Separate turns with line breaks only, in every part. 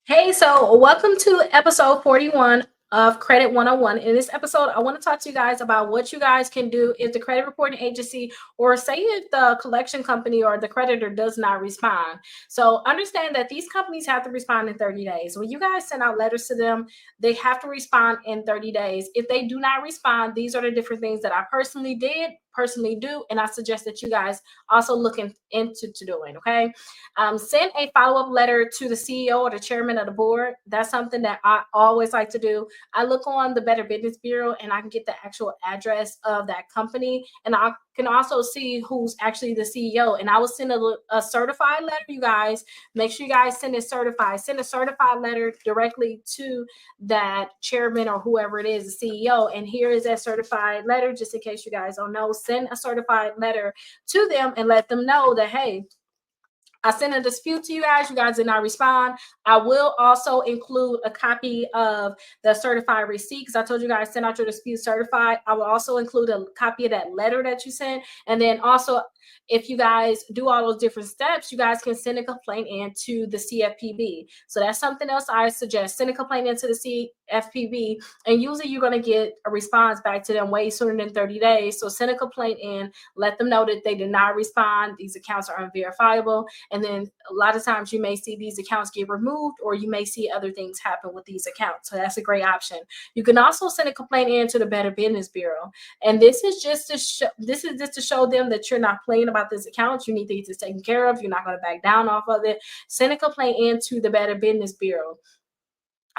Hey, so welcome to episode 41 of Credit 101. In this episode, I want to talk to you guys about what you guys can do if the credit reporting agency, or say if the collection company or the creditor does not respond. So understand that these companies have to respond in 30 days. When you guys send out letters to them, they have to respond in 30 days. If they do not respond, these are the different things that I personally do, and I suggest that you guys also look into doing. Okay. Send a follow-up letter to the CEO or the chairman of the board. That's something that I always like to do. I look on the Better Business Bureau and I can get the actual address of that company, and I can also see who's actually the CEO. And I will send a certified letter. You guys, make sure you guys send it certified. Send a certified letter directly to that chairman or whoever it is, the CEO. And here is that certified letter, just in case you guys don't know. Send a certified letter to them and let them know that, hey, I sent a dispute to you guys. You guys did not respond. I will also include a copy of the certified receipt because I told you guys send out your dispute certified. I will also include a copy of that letter that you sent. And then also, if you guys do all those different steps, you guys can send a complaint in to the CFPB. So that's something else I suggest. Send a complaint into the CFPB, and usually you're going to get a response back to them way sooner than 30 days. So send a complaint in, let them know that they did not respond. These accounts are unverifiable. And then a lot of times you may see these accounts get removed, or you may see other things happen with these accounts. So that's a great option. You can also send a complaint in to the Better Business Bureau. And this is just to show them that you're not playing about this account. You need to get this taken care of. You're not going to back down off of it. Send a complaint in to the Better Business Bureau.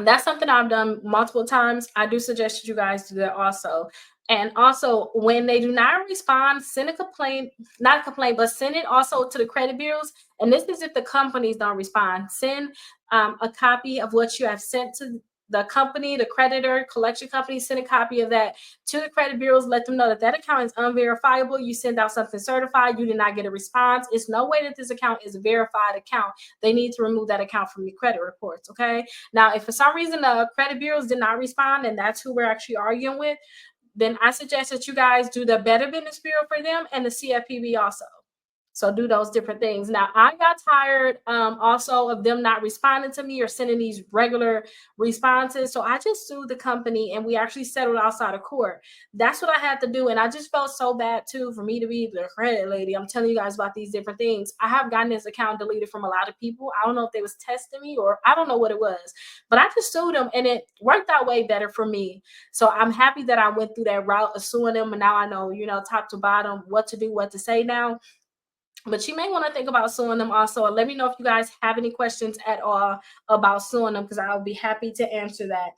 That's something I've done multiple times. I do suggest that you guys do that also. And also, when they do not respond, send a complaint, not a complaint, but send it also to the credit bureaus. And this is if the companies don't respond. Send a copy of what you have sent to the company, the creditor, collection company. Send a copy of that to the credit bureaus. Let them know that that account is unverifiable. You send out something certified. You did not get a response. It's no way that this account is a verified account. They need to remove that account from your credit reports. Okay. Now, if for some reason the credit bureaus did not respond, and that's who we're actually arguing with, then I suggest that you guys do the Better Business Bureau for them and the CFPB also. So do those different things. Now, I got tired also of them not responding to me or sending these regular responses. So I just sued the company, and we actually settled outside of court. That's what I had to do. And I just felt so bad too for me to be the credit lady. I'm telling you guys about these different things. I have gotten this account deleted from a lot of people. I don't know if they was testing me, or I don't know what it was, but I just sued them, and it worked out way better for me. So I'm happy that I went through that route of suing them. And now I know, top to bottom, what to do, what to say now. But you may want to think about suing them also. And let me know if you guys have any questions at all about suing them, because I'll be happy to answer that.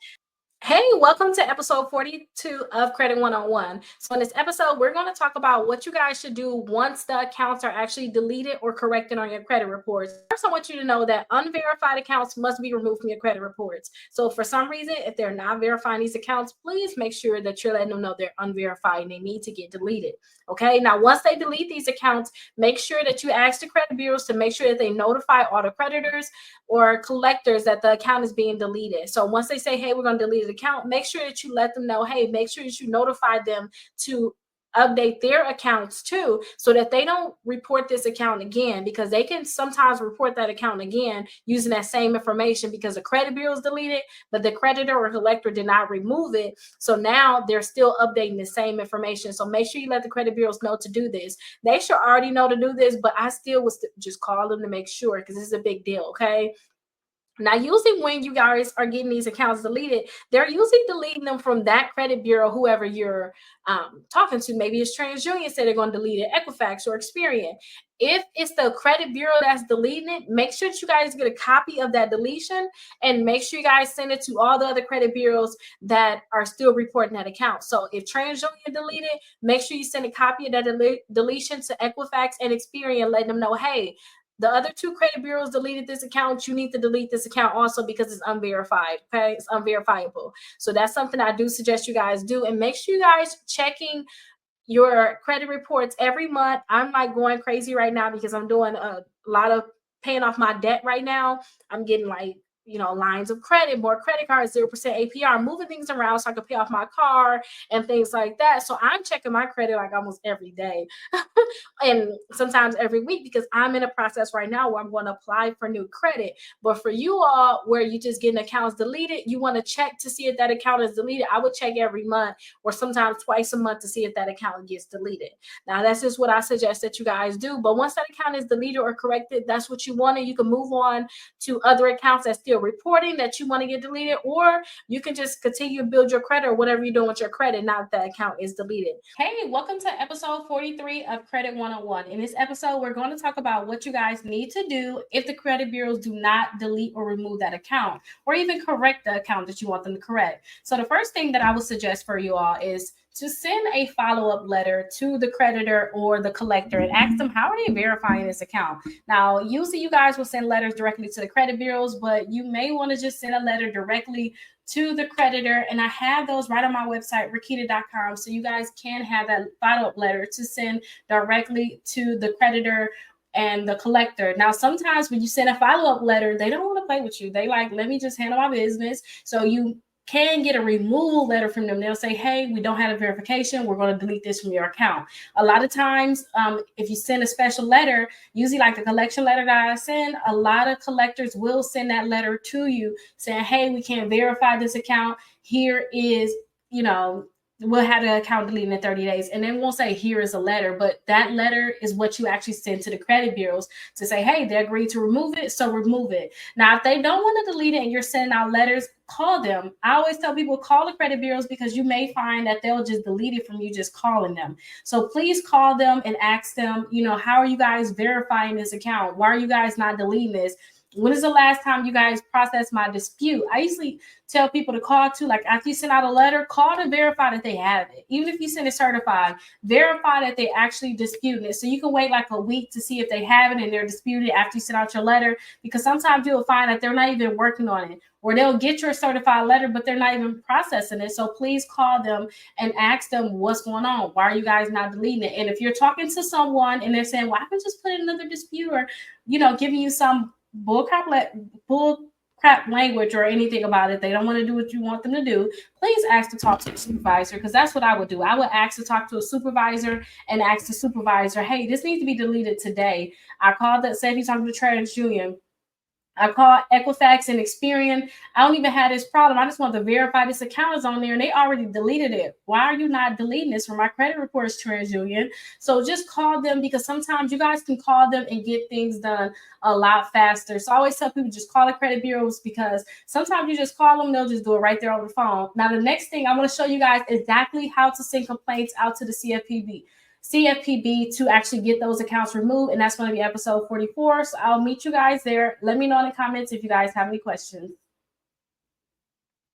Hey, welcome to episode 42 of Credit 101. So in this episode, we're going to talk about what you guys should do once the accounts are actually deleted or corrected on your credit reports. First, I want you to know that unverified accounts must be removed from your credit reports. So for some reason, if they're not verifying these accounts, please make sure that you're letting them know they're unverified and they need to get deleted. Okay, now once they delete these accounts, make sure that you ask the credit bureaus to make sure that they notify all the creditors or collectors that the account is being deleted. So once they say, hey, we're going to delete the account, make sure that you let them know, hey, make sure that you notify them to update their accounts too, so that they don't report this account again, because they can sometimes report that account again using that same information because the credit bureau is deleted, but the creditor or collector did not remove it. So now they're still updating the same information. So make sure you let the credit bureaus know to do this. They should already know to do this, but I still was just call them to make sure, because this is a big deal. Okay. Now, usually when you guys are getting these accounts deleted, they're usually deleting them from that credit bureau, whoever you're talking to. Maybe it's TransUnion said they're going to delete it, Equifax or Experian. If it's the credit bureau that's deleting it, make sure that you guys get a copy of that deletion, and make sure you guys send it to all the other credit bureaus that are still reporting that account. So if TransUnion deleted, make sure you send a copy of that deletion to Equifax and Experian, letting them know, hey, the other two credit bureaus deleted this account. You need to delete this account also because it's unverified. Okay, it's unverifiable. So that's something I do suggest you guys do, and make sure you guys checking your credit reports every month. I'm like going crazy right now because I'm doing a lot of paying off my debt right now. I'm getting like lines of credit, more credit cards, 0% APR, moving things around so I can pay off my car and things like that. So I'm checking my credit like almost every day and sometimes every week, because I'm in a process right now where I'm going to apply for new credit. But for you all, where you just getting accounts deleted, you want to check to see if that account is deleted. I would check every month or sometimes twice a month to see if that account gets deleted. Now, that's just what I suggest that you guys do. But once that account is deleted or corrected, that's what you want, and you can move on to other accounts that's still reporting that you want to get deleted, or you can just continue to build your credit or whatever you're doing with your credit now that the account is deleted. Hey, welcome to episode 43 of Credit 101. In this episode, we're going to talk about what you guys need to do if the credit bureaus do not delete or remove that account, or even correct the account that you want them to correct. So the first thing that I would suggest for you all is to send a follow-up letter to the creditor or the collector and ask them, how are they verifying this account? Now, usually you guys will send letters directly to the credit bureaus, but you may want to just send a letter directly to the creditor. And I have those right on my website, Rickita.com. So you guys can have that follow-up letter to send directly to the creditor and the collector. Now, sometimes when you send a follow-up letter, they don't want to play with you. They like, let me just handle my business. So you can get a removal letter from them. They'll say, hey, we don't have a verification. We're going to delete this from your account. A lot of times, if you send a special letter, usually like the collection letter that I send, a lot of collectors will send that letter to you saying, hey, we can't verify this account. Here is, we'll have the account deleted in 30 days. And then we'll say, here is a letter. But that letter is what you actually send to the credit bureaus to say, hey, they agreed to remove it, so remove it. Now, if they don't want to delete it and you're sending out letters, call them. I always tell people, call the credit bureaus, because you may find that they'll just delete it from you just calling them. So please call them and ask them, how are you guys verifying this account? Why are you guys not deleting this? When is the last time you guys processed my dispute? I usually tell people to call too. Like after you send out a letter, call to verify that they have it. Even if you send it certified, verify that they actually disputed it. So you can wait like a week to see if they have it and they're disputed after you send out your letter, because sometimes you'll find that they're not even working on it, or they'll get your certified letter, but they're not even processing it. So please call them and ask them what's going on. Why are you guys not deleting it? And if you're talking to someone and they're saying, well, I can just put in another dispute, or, giving you some bull crap language or anything about it, they don't want to do what you want them to do, please ask to talk to a supervisor, because that's what I would do. I would ask to talk to a supervisor and ask the supervisor, hey, this needs to be deleted today. I called that, say if you're talking to TransUnion, I called Equifax and Experian. I don't even have this problem. I just want to verify this account is on there, and they already deleted it. Why are you not deleting this from my credit reports, TransUnion? So just call them, because sometimes you guys can call them and get things done a lot faster. So I always tell people, just call the credit bureaus, because sometimes you just call them, they'll just do it right there over the phone. Now, the next thing, I'm going to show you guys exactly how to send complaints out to the CFPB to actually get those accounts removed. And that's going to be episode 44. So I'll meet you guys there. Let me know in the comments if you guys have any questions.